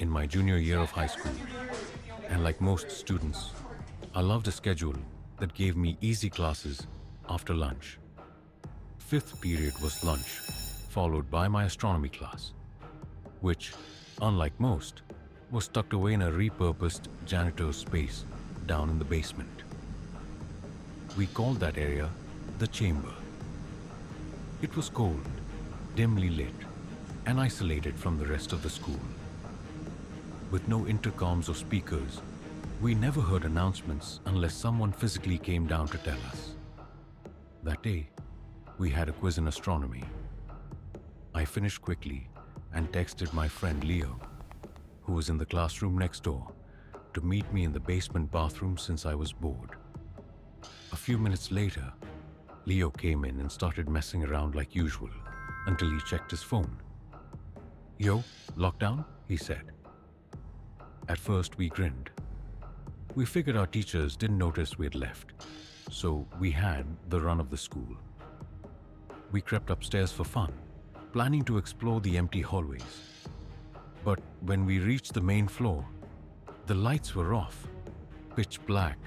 in my junior year of high school, and like most students, I loved a schedule that gave me easy classes after lunch. Fifth period was lunch, followed by my astronomy class, which, unlike most, was tucked away in a repurposed janitor's space down in the basement. We called that area the chamber. It was cold, dimly lit, and isolated from the rest of the school. With no intercoms or speakers, we never heard announcements unless someone physically came down to tell us. That day, we had a quiz in astronomy. I finished quickly and texted my friend Leo, who was in the classroom next door, to meet me in the basement bathroom since I was bored. A few minutes later, Leo came in and started messing around like usual until he checked his phone. "Yo, lockdown?" he said. At first, we grinned. We figured our teachers didn't notice we had left, so we had the run of the school. We crept upstairs for fun, planning to explore the empty hallways. But when we reached the main floor, the lights were off, pitch black,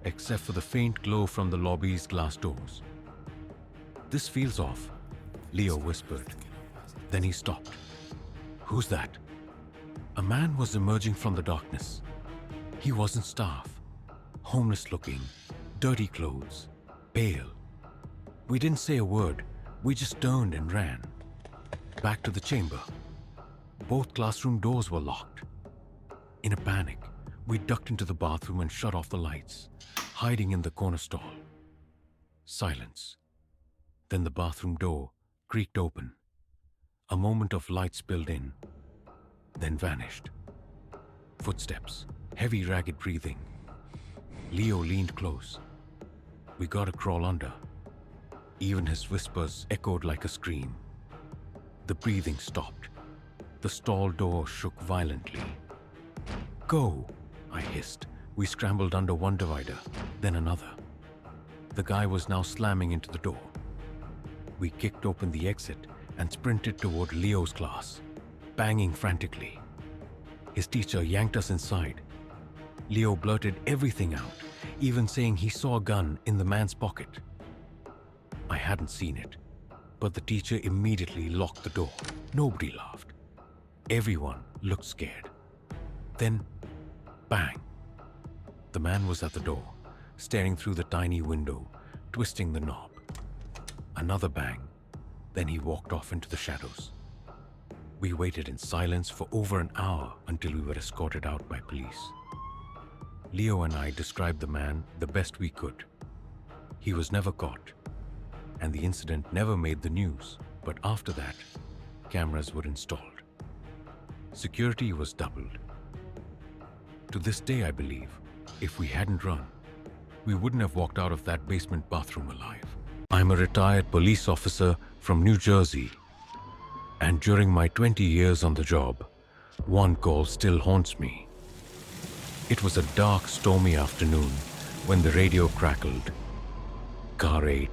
except for the faint glow from the lobby's glass doors. "This feels off," Leo whispered. Then he stopped. "Who's that?" A man was emerging from the darkness. He wasn't staff, homeless looking, dirty clothes, pale. We didn't say a word, we just turned and ran. Back to the chamber. Both classroom doors were locked. In a panic, we ducked into the bathroom and shut off the lights, hiding in the corner stall. Silence. Then the bathroom door creaked open. A moment of light spilled in, then vanished. Footsteps, heavy, ragged breathing. Leo leaned close. "We gotta crawl under." Even his whispers echoed like a scream. The breathing stopped. The stall door shook violently. "Go!" I hissed. We scrambled under one divider, then another. The guy was now slamming into the door. We kicked open the exit and sprinted toward Leo's class, banging frantically. His teacher yanked us inside. Leo blurted everything out, even saying he saw a gun in the man's pocket. I hadn't seen it, but the teacher immediately locked the door. Nobody laughed. Everyone looked scared. Then, bang! The man was at the door, staring through the tiny window, twisting the knob. Another bang, then he walked off into the shadows. We waited in silence for over an hour until we were escorted out by police. Leo and I described the man the best we could. He was never caught, and the incident never made the news, but after that, cameras were installed. Security was doubled. To this day, I believe, if we hadn't run, we wouldn't have walked out of that basement bathroom alive. I'm a retired police officer from New Jersey, and during my 20 years on the job, one call still haunts me. It was a dark, stormy afternoon when the radio crackled. Car 8,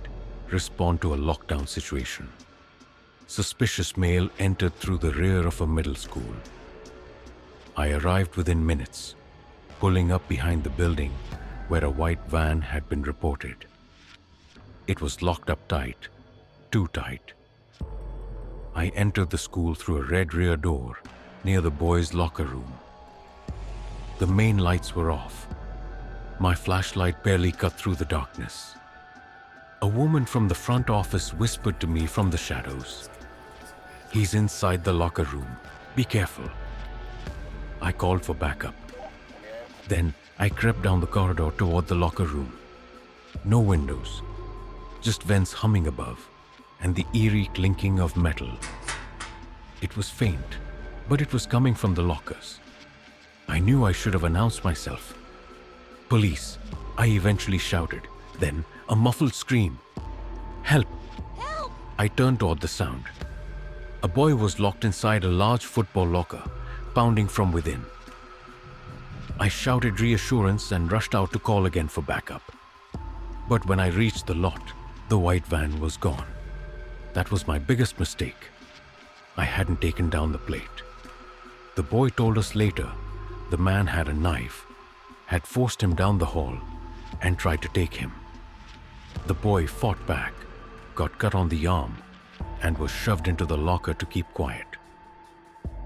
respond to a lockdown situation. Suspicious male entered through the rear of a middle school. I arrived within minutes, pulling up behind the building where a white van had been reported. It was locked up tight, too tight. I entered the school through a red rear door near the boys' locker room. The main lights were off. My flashlight barely cut through the darkness. A woman from the front office whispered to me from the shadows, "He's inside the locker room. Be careful." I called for backup. Then I crept down the corridor toward the locker room. No windows, just vents humming above, and the eerie clinking of metal. It was faint, but it was coming from the lockers. I knew I should have announced myself. "Police," I eventually shouted. Then a muffled scream. "Help!" Help! I turned toward the sound. A boy was locked inside a large football locker, pounding from within. I shouted reassurance and rushed out to call again for backup. But when I reached the lot, the white van was gone. That was my biggest mistake. I hadn't taken down the plate. The boy told us later the man had a knife, had forced him down the hall, and tried to take him. The boy fought back, got cut on the arm, and was shoved into the locker to keep quiet.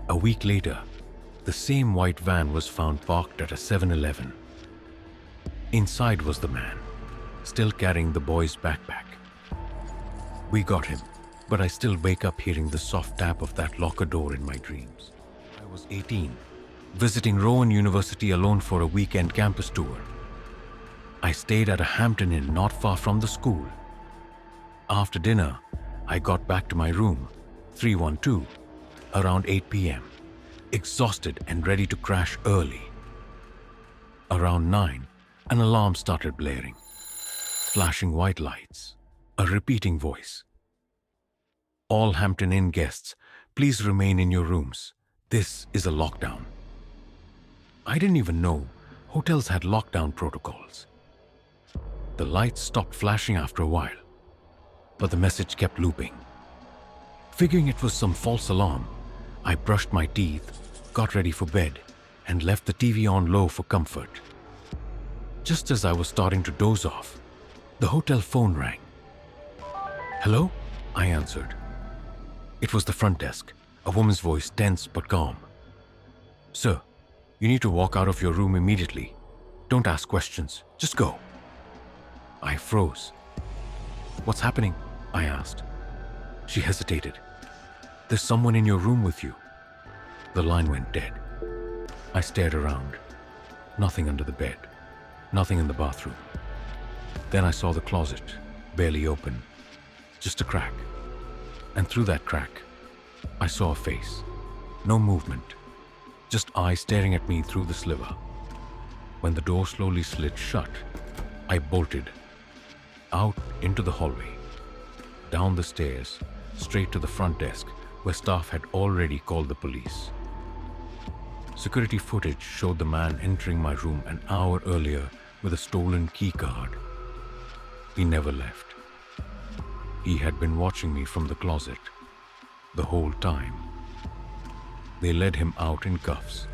A week later, the same white van was found parked at a 7-Eleven. Inside was the man, still carrying the boy's backpack. We got him, but I still wake up hearing the soft tap of that locker door in my dreams. I was 18, visiting Rowan University alone for a weekend campus tour. I stayed at a Hampton Inn not far from the school. After dinner, I got back to my room, 312, around 8 p.m., exhausted and ready to crash early. Around 9, an alarm started blaring, flashing white lights, a repeating voice. All Hampton Inn guests, please remain in your rooms. This is a lockdown. I didn't even know hotels had lockdown protocols. The lights stopped flashing after a while, but the message kept looping. Figuring it was some false alarm, I brushed my teeth, got ready for bed, and left the TV on low for comfort. Just as I was starting to doze off, the hotel phone rang. "Hello?" I answered. It was the front desk, a woman's voice, tense but calm. "Sir, you need to walk out of your room immediately. Don't ask questions, just go." I froze. "What's happening?" I asked. She hesitated. "There's someone in your room with you." The line went dead. I stared around. Nothing under the bed. Nothing in the bathroom. Then I saw the closet, barely open. Just a crack. And through that crack, I saw a face. No movement. Just eyes staring at me through the sliver. When the door slowly slid shut, I bolted. Out into the hallway. Down the stairs, straight to the front desk, where staff had already called the police. Security footage showed the man entering my room an hour earlier with a stolen key card. He never left. He had been watching me from the closet the whole time. They led him out in cuffs,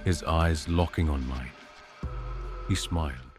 his eyes locking on mine. He smiled.